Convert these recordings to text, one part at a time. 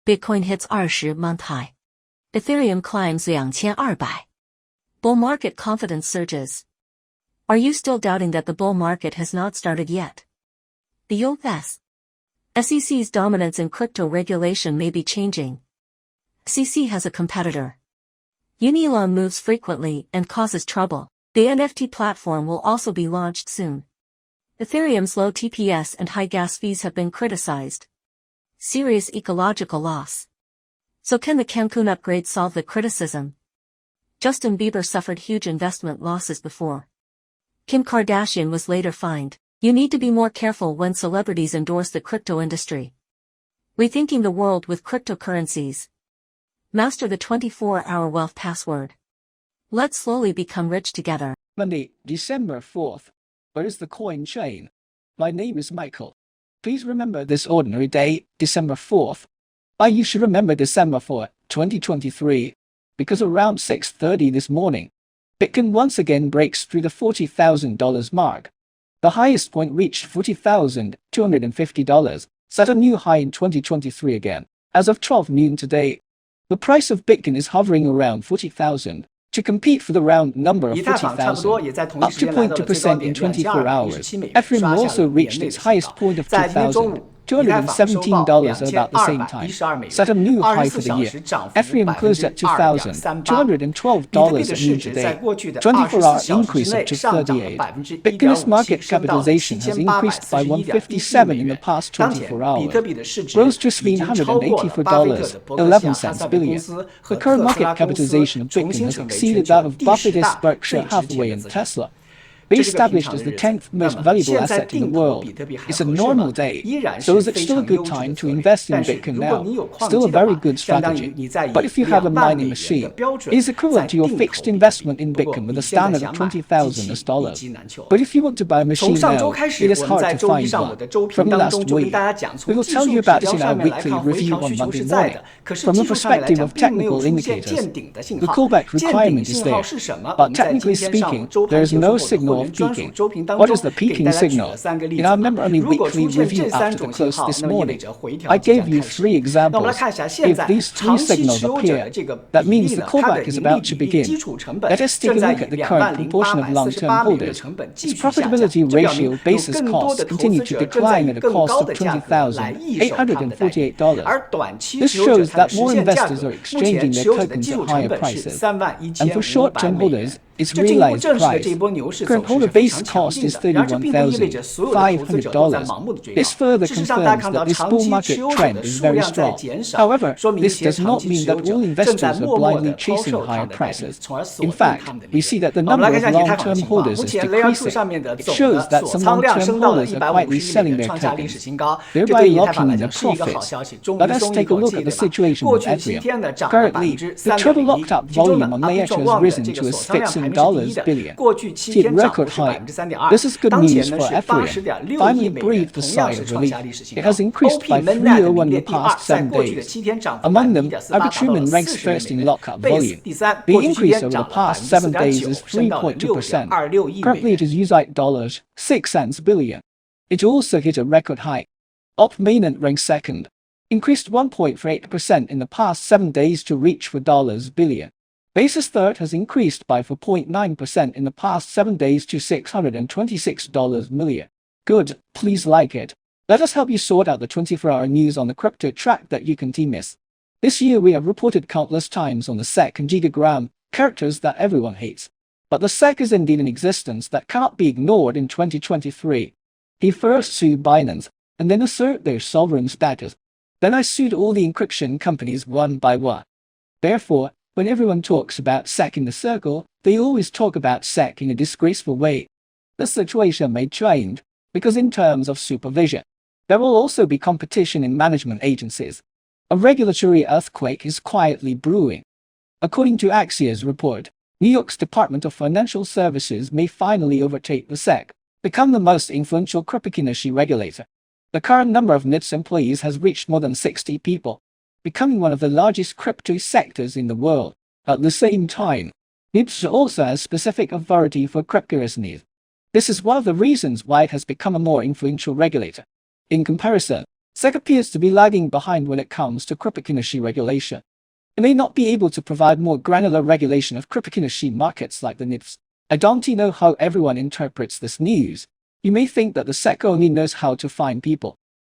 Bitcoin hits 20-month high. Ethereum climbs 2200. Bull market confidence surges. Are you still doubting that the bull market has not started yet? The U.S. SEC's dominance in crypto regulation may be changing. SEC has a competitor. Unilon moves frequently and causes trouble. The NFT platform will also be launched soon. Ethereum's low TPS and high gas fees have been criticized. Serious ecological loss. So can the Cancun upgrade solve the criticism? Justin Bieber suffered huge investment losses before. Kim Kardashian was later fined. You need to be more careful when celebrities endorse the crypto industry. Rethinking the world with cryptocurrencies. Master the 24-hour wealth password. Let's slowly become rich together. Monday, December 4th. Where is the coin chain? My name is Michael. Please remember this ordinary day, December 4th. Why you should remember December 4, 2023. Because around 6:30 this morning, Bitcoin once again breaks through the $40,000 mark. The highest point reached $40,250, set a new high in 2023 again. As of 12 noon today, the price of Bitcoin is hovering around 40,000. To compete for the round number of 40,000, up 2.2% in 24 hours. Ethereum also reached its highest point of $2,217 at about the same time, set a new high for the year. Ethereum closed at $2,212 at noon today, 24-hour increase of 238. Bitcoin's market capitalization has increased by 157 in the past 24 hours, rose to $384.11 billion. The current market capitalization of Bitcoin has exceeded that of Buffett's Berkshire Hathaway and Tesla. Be established as the 10th most valuable asset in the world. It's a normal day, so is it still a good time to invest in Bitcoin now? Still a very good strategy. But if you have a mining machine, it is equivalent to your fixed investment in Bitcoin with a standard of $20,000. But if you want to buy a machine now, it is hard to find one. From last week, we will tell you about this in our weekly review on Monday morning. From the perspective of technical indicators, the callback requirement is there, but technically speaking, there is no signal of peaking. What is the peaking signal? In our member-only weekly review after the close this morning, I gave you 3 examples. If these 3 signals appear, that means the callback is about to begin. Let us take a look at the current proportion of long-term holders. Its profitability ratio basis costs continue to decline at a cost of $20,848. This shows that more investors are exchanging their tokens at higher prices. And for short-term holders, its realized price, current holder base cost is $31,500. This further confirms that this bull market trend is very strong. However, this does not mean that all investors are blindly chasing higher prices. In fact, we see that the number of long-term holders is decreasing. It shows that some long-term holders are quietly selling their tokens, thereby locking in their profits. Let us take a look at the situation with Ethereum. Currently, the total locked-up volume on Max has risen to a $15 billion. Hit record high. This is good news for Ethereum. Finally breathed a sigh of relief. It has increased by 301 in the past 7 days. Among them, Arbitrum ranks first in lockup volume. The increase over the past 7 days is 3.2%. Currently it is $6 billion. It also hit a record high. Op mainnet ranks second. Increased 1.48% in the past 7 days to reach $4 billion. Basis third has increased by 4.9% in the past 7 days to $626 million. Good, please like it. Let us help you sort out the 24-hour news on the crypto track that you can't miss. This year we have reported countless times on the SEC and gigagram, characters that everyone hates. But the SEC is indeed an existence that cannot be ignored in 2023. He first sued Binance, and then asserted their sovereign status. Then I sued all the encryption companies one by one. Therefore, when everyone talks about SEC in the circle, they always talk about SEC in a disgraceful way. The situation may change, because in terms of supervision, there will also be competition in management agencies. A regulatory earthquake is quietly brewing. According to Axios report, New York's Department of Financial Services may finally overtake the SEC, become the most influential cryptocurrency regulator. The current number of NIT's employees has reached more than 60 people, becoming one of the largest crypto sectors in the world. At the same time, NITS also has specific authority for cryptocurrencies. This is one of the reasons why it has become a more influential regulator. In comparison, SEC appears to be lagging behind when it comes to cryptocurrency regulation. It may not be able to provide more granular regulation of cryptocurrency markets like the NIFs. I don't know how everyone interprets this news. You may think that the SEC only knows how to fine people.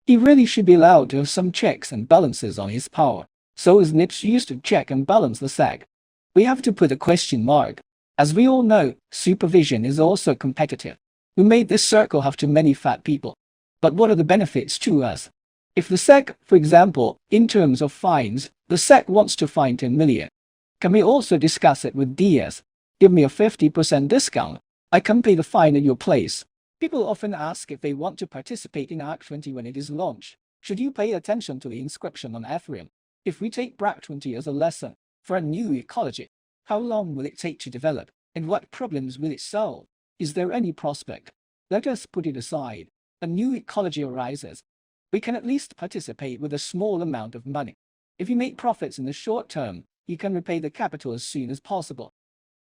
He really should be allowed to have some checks and balances on his power. So is NIFs used to check and balance the SEC? We have to put a question mark. As we all know, supervision is also competitive. We made this circle have too many fat people. But what are the benefits to us? If the SEC, for example, in terms of fines, the SEC wants to fine 10 million. Can we also discuss it with DS? Give me a 50% discount. I can pay the fine at your place. People often ask if they want to participate in BRAC20 when it is launched. Should you pay attention to the inscription on Ethereum? If we take BRAC20 as a lesson for a new ecology, how long will it take to develop, and what problems will it solve? Is there any prospect? Let us put it aside. A new ecology arises. We can at least participate with a small amount of money. If you make profits in the short term, you can repay the capital as soon as possible.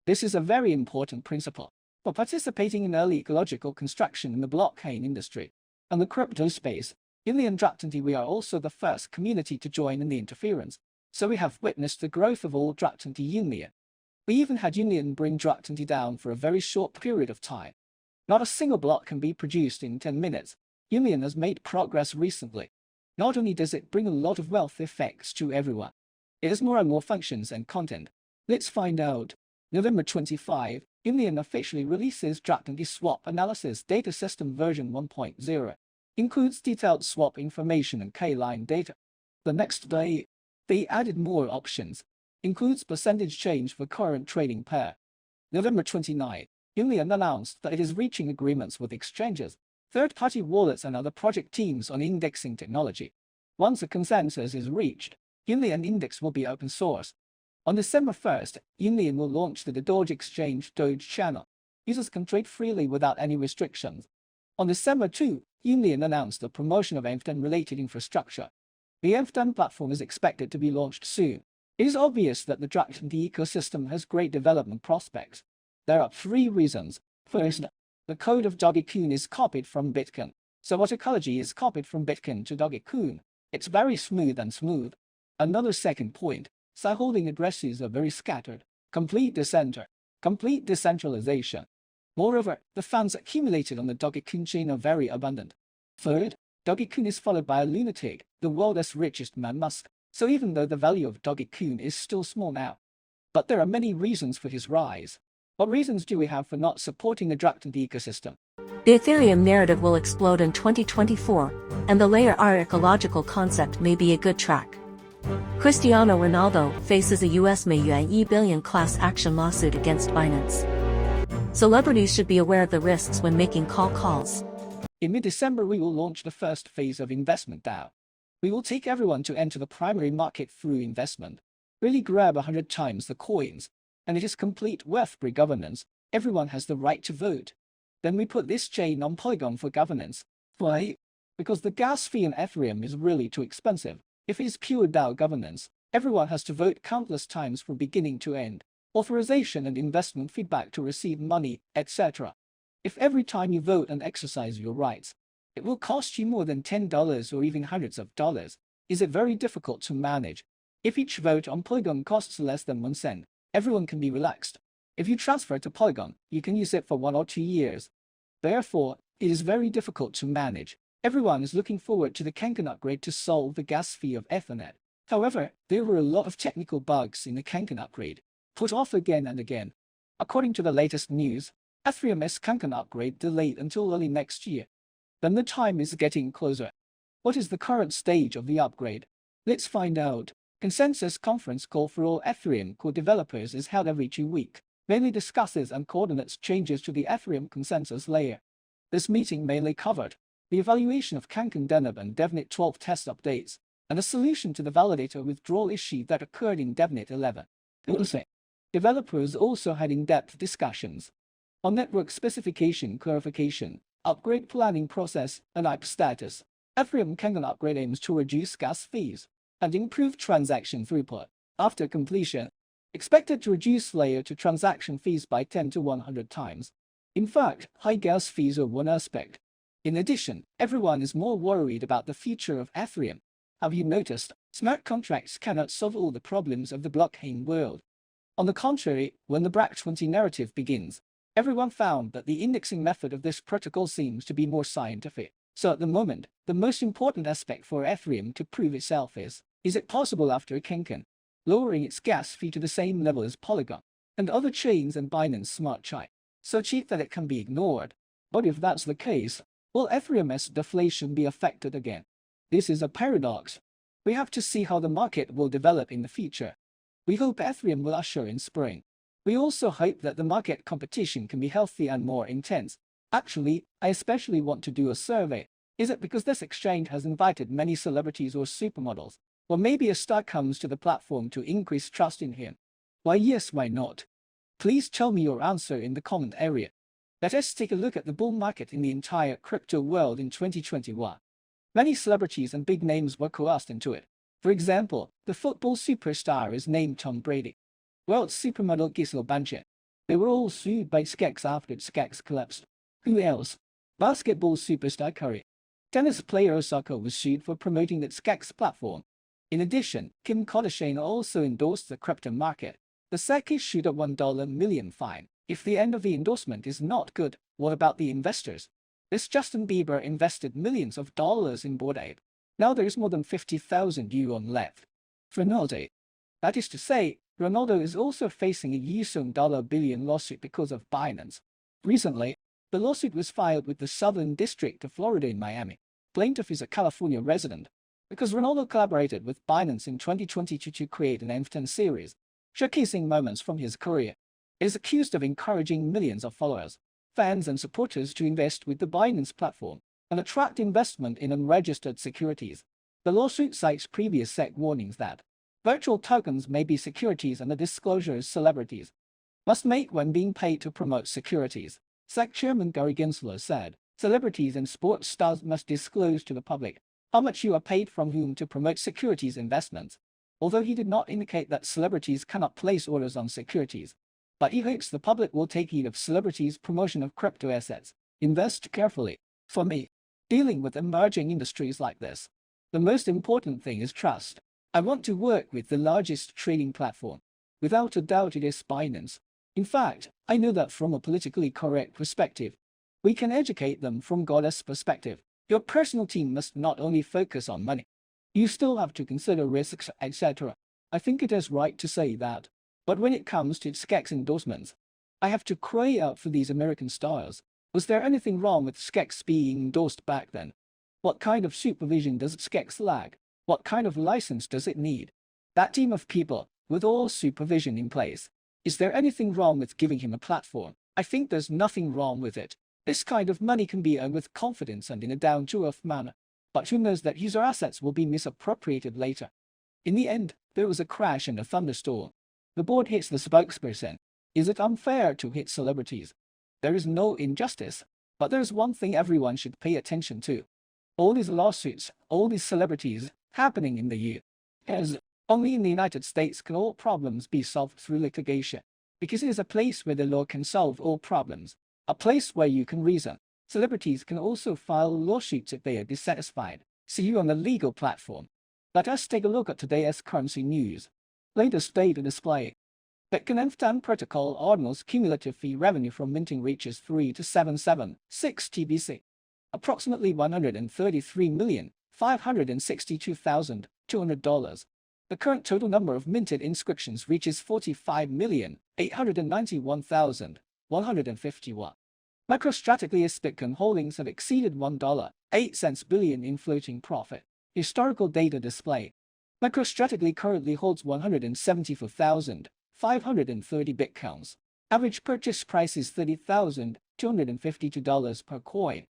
This is a very important principle for participating in early ecological construction in the blockchain industry and the crypto space. In the BRAC20, we are also the first community to join in the interference, so we have witnessed the growth of all BRAC20 Union. We even had Union bring BRAC20 down for a very short period of time. Not a single block can be produced in 10 minutes. Union has made progress recently. Not only does it bring a lot of wealth effects to everyone, it has more and more functions and content. Let's find out. November 25, Union officially releases BRAC20 Swap Analysis Data System version 1.0. Includes detailed swap information and K-line data. The next day, they added more options. Includes percentage change for current trading pair. November 29, Union announced that it is reaching agreements with exchanges, third-party wallets and other project teams on indexing technology. Once a consensus is reached, Union Index will be open source. On December 1st, Union will launch the Doge Exchange Doge channel. Users can trade freely without any restrictions. On December 2, Union announced the promotion of FTT-related infrastructure. The FTT platform is expected to be launched soon. It is obvious that the BRAC20 ecosystem has great development prospects. There are 3 reasons. First, the code of dogecoin is copied from Bitcoin. So what ecology is copied from Bitcoin to dogecoin? It's very smooth and smooth. Another second point, side-holding addresses are very scattered. Complete decentralization. Moreover, the funds accumulated on the dogecoin chain are very abundant. Third, dogecoin is followed by a lunatic, the world's richest man Musk. So even though the value of dogecoin is still small now, but there are many reasons for his rise. What reasons do we have for not supporting the BRAC20 ecosystem? The Ethereum narrative will explode in 2024, and the layer R ecological concept may be a good track. Cristiano Ronaldo faces a $1 billion class action lawsuit against Binance. Celebrities should be aware of the risks when making calls. In mid-December, we will launch the first phase of investment DAO. We will take everyone to enter the primary market through investment. Really grab 100 times the coins. And it is complete Web3 governance. Everyone has the right to vote. Then we put this chain on Polygon for governance. Why? Because the gas fee in Ethereum is really too expensive. If it is pure DAO governance, everyone has to vote countless times from beginning to end. Authorization and investment feedback to receive money, etc. If every time you vote and exercise your rights, it will cost you more than $10 or even hundreds of dollars. Is it very difficult to manage? If each vote on Polygon costs less than 1 cent, everyone can be relaxed. If you transfer to Polygon, you can use it for 1 or 2 years. Therefore, it is very difficult to manage. Everyone is looking forward to the Kanken upgrade to solve the gas fee of Ethernet. However, there were a lot of technical bugs in the Kanken upgrade, put off again and again. According to the latest news, Ethereum's Kanken upgrade delayed until early next year. Then the time is getting closer. What is the current stage of the upgrade? Let's find out. Consensus conference call for all Ethereum core developers is held every 2 weeks, mainly discusses and coordinates changes to the Ethereum consensus layer. This meeting mainly covered the evaluation of Kanken DevNet and DevNet 12 test updates, and a solution to the validator withdrawal issue that occurred in DevNet 11. Developers also had in-depth discussions on network specification clarification, upgrade planning process, and IP status. Ethereum Kanken upgrade aims to reduce gas fees and improve transaction throughput. After completion, expected to reduce layer to transaction fees by 10 to 100 times. In fact, high gas fees are one aspect. In addition, everyone is more worried about the future of Ethereum. Have you noticed? Smart contracts cannot solve all the problems of the blockchain world. On the contrary, when the BRAC20 narrative begins, everyone found that the indexing method of this protocol seems to be more scientific. So at the moment, the most important aspect for Ethereum to prove itself is it possible after Kinkan, lowering its gas fee to the same level as Polygon and other chains and Binance Smart Chain, so cheap that it can be ignored? But if that's the case, will Ethereum's deflation be affected again? This is a paradox. We have to see how the market will develop in the future. We hope Ethereum will usher in spring. We also hope that the market competition can be healthy and more intense. Actually, I especially want to do a survey. Is it because this exchange has invited many celebrities or supermodels? Or maybe a star comes to the platform to increase trust in him? Why yes, why not? Please tell me your answer in the comment area. Let us take a look at the bull market in the entire crypto world in 2021. Many celebrities and big names were coerced into it. For example, the football superstar is named Tom Brady. World supermodel Gisele Bündchen. They were all sued by SKEX after SKEX collapsed. Who else? Basketball superstar Curry. Tennis player Osaka was sued for promoting the SKEX platform. In addition, Kim Kardashian also endorsed the crypto market. The SEC issued a $1 million fine. If the end of the endorsement is not good, what about the investors? This Justin Bieber invested millions of dollars in Bored Ape. Now there is more than 50,000 yuan left. Ronaldo. That is to say, Ronaldo is also facing a $1 billion lawsuit because of Binance. Recently, the lawsuit was filed with the Southern District of Florida in Miami. Plaintiff is a California resident. Because Ronaldo collaborated with Binance in 2022 to create an FTT series, showcasing moments from his career. It is accused of encouraging millions of followers, fans and supporters to invest with the Binance platform and attract investment in unregistered securities. The lawsuit cites previous SEC warnings that virtual tokens may be securities and the disclosures celebrities must make when being paid to promote securities. SEC Chairman Gary Gensler said, celebrities and sports stars must disclose to the public how much you are paid from whom to promote securities investments. Although he did not indicate that celebrities cannot place orders on securities, but he hopes the public will take heed of celebrities' promotion of crypto assets. Invest carefully. For me, dealing with emerging industries like this, the most important thing is trust. I want to work with the largest trading platform. Without a doubt it is Binance. In fact, I know that from a politically correct perspective, we can educate them from God's perspective. Your personal team must not only focus on money. You still have to consider risks, etc. I think it is right to say that. But when it comes to SKEX endorsements, I have to cry out for these American stars. Was there anything wrong with SKEX being endorsed back then? What kind of supervision does SKEX lack? What kind of license does it need? That team of people, with all supervision in place, is there anything wrong with giving him a platform? I think there's nothing wrong with it. This kind of money can be earned with confidence and in a down-to-earth manner. But who knows that user assets will be misappropriated later? In the end, there was a crash and a thunderstorm. The board hits the spokesperson. Is it unfair to hit celebrities? There is no injustice, but there's one thing everyone should pay attention to. All these lawsuits, all these celebrities, happening in the U.S. Only in the United States can all problems be solved through litigation, because it is a place where the law can solve all problems, a place where you can reason. Celebrities can also file lawsuits if they are dissatisfied. See you on the legal platform. Let us take a look at today's currency news. Latest data display. Bitcoin FTT protocol ordinals cumulative fee revenue from minting reaches 3 to 776 TBC. Approximately $133,562,200. The current total number of minted inscriptions reaches 45,891,151. MicroStrategy's Bitcoin holdings have exceeded $1.08 billion in floating profit. Historical data display. MicroStrategy currently holds 174,530 Bitcoins. Average purchase price is $30,252 per coin.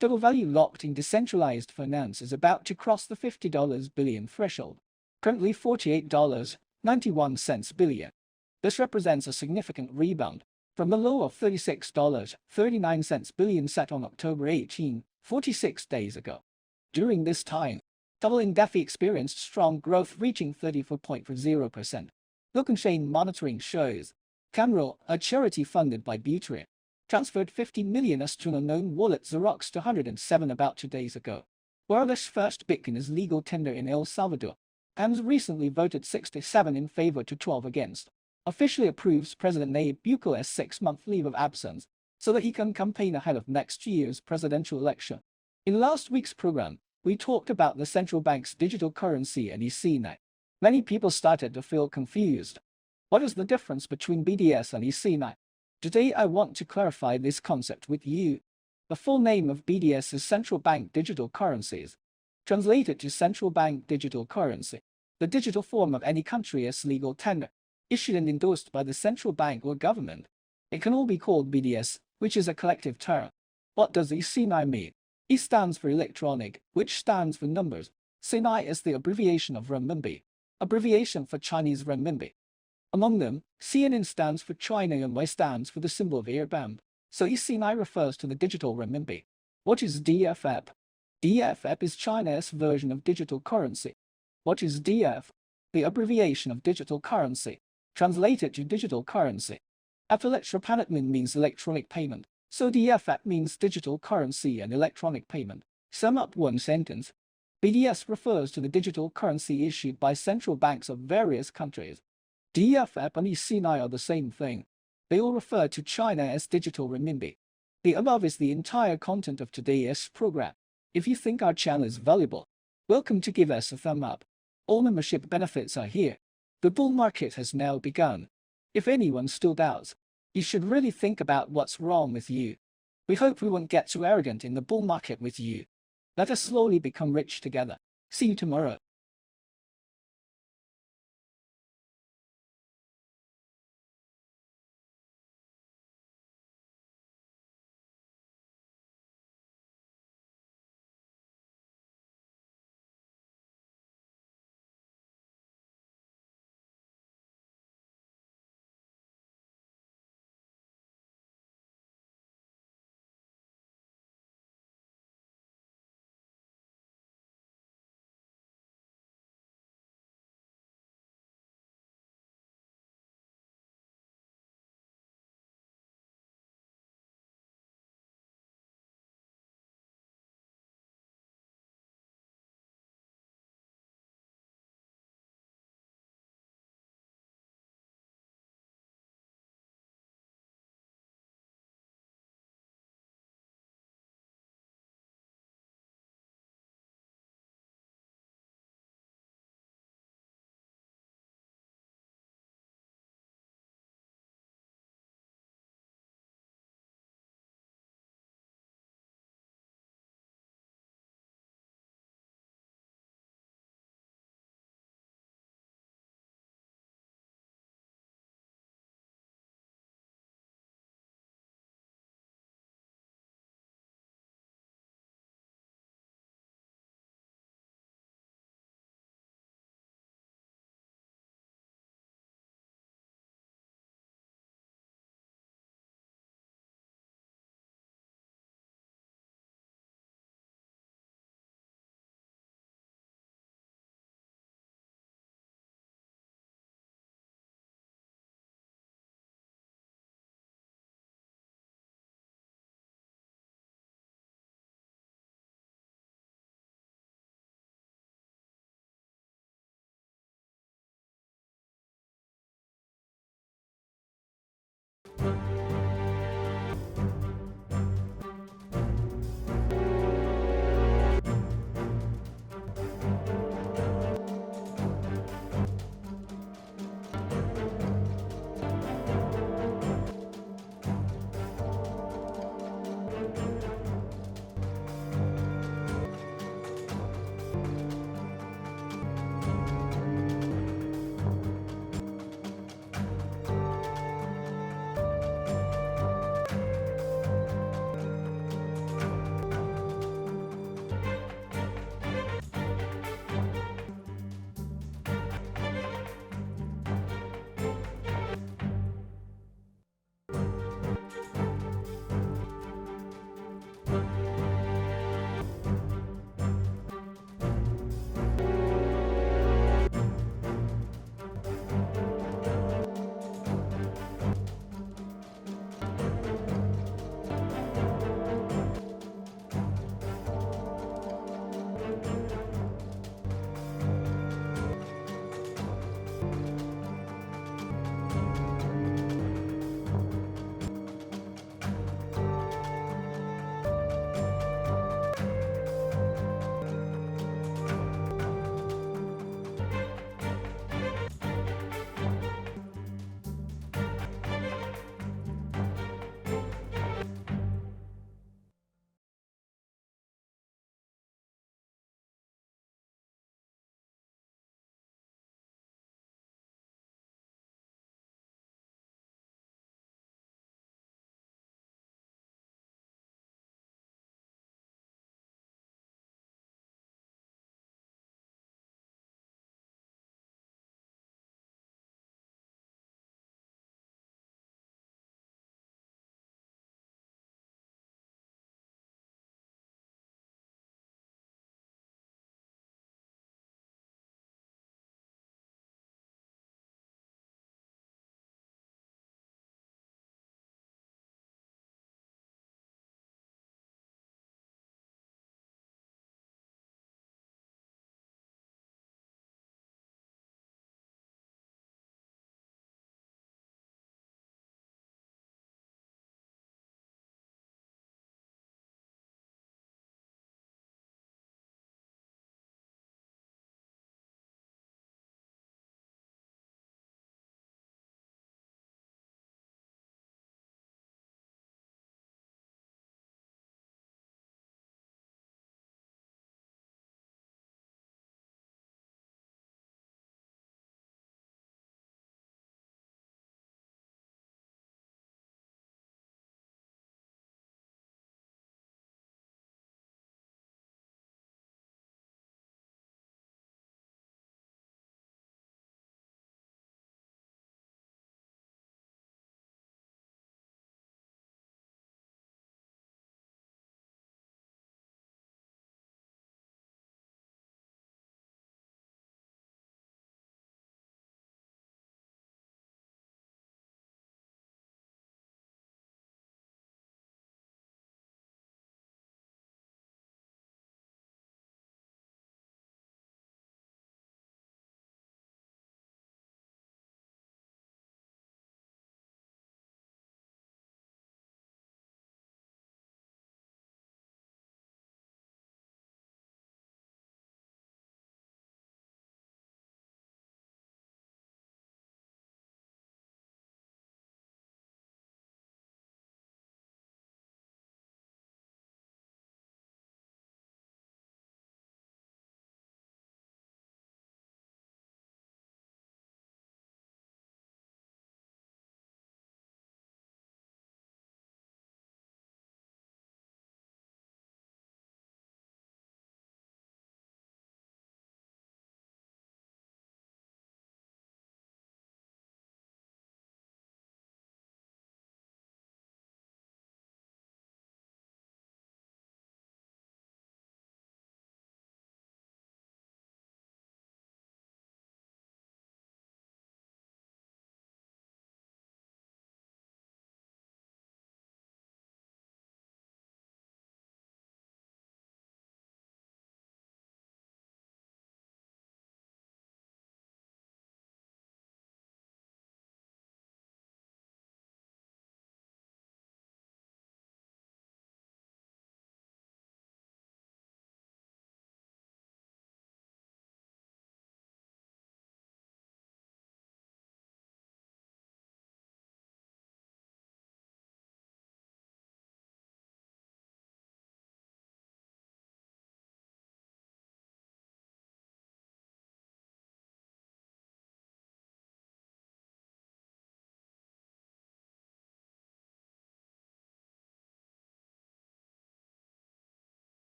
Total value locked in decentralized finance is about to cross the $50 billion threshold. Currently $48.91 billion. This represents a significant rebound from the low of $36.39 billion set on October 18, 46 days ago. During this time, doubling DeFi experienced strong growth reaching 34.0%. Blockchain monitoring shows Camero, a charity funded by Buterin, transferred 50 million to an unknown wallet Xerox 207 about 2 days ago. World's first Bitcoin is legal tender in El Salvador, and recently voted 67 in favor to 12 against. Officially approves President Nayib Bukele's 6-month leave of absence so that he can campaign ahead of next year's presidential election. In last week's program, we talked about the central bank's digital currency and ECNI. Many people started to feel confused. What is the difference between BDS and ECNI? Today I want to clarify this concept with you. The full name of BDS is Central Bank Digital Currencies. Translated to Central Bank Digital Currency, the digital form of any country's legal tender, issued and endorsed by the central bank or government. It can all be called BDS, which is a collective term. What does ECNI mean? E stands for electronic, which stands for numbers. CNI is the abbreviation of renminbi, abbreviation for Chinese renminbi. Among them, CNN stands for China and Y stands for the symbol of airband. So ECNI refers to the digital renminbi. What is DFF? DFF is China's version of digital currency. What is DF? The abbreviation of digital currency, translated to digital currency. Elektropanatman means electronic payment, so DFF means digital currency and electronic payment. Sum up one sentence. BDS refers to the digital currency issued by central banks of various countries. DFF and ECNI are the same thing. They all refer to China as digital renminbi. The above is the entire content of today's program. If you think our channel is valuable, welcome to give us a thumb up. All membership benefits are here. The bull market has now begun. If anyone still doubts, you should really think about what's wrong with you. We hope we won't get too arrogant in the bull market with you. Let us slowly become rich together. See you tomorrow.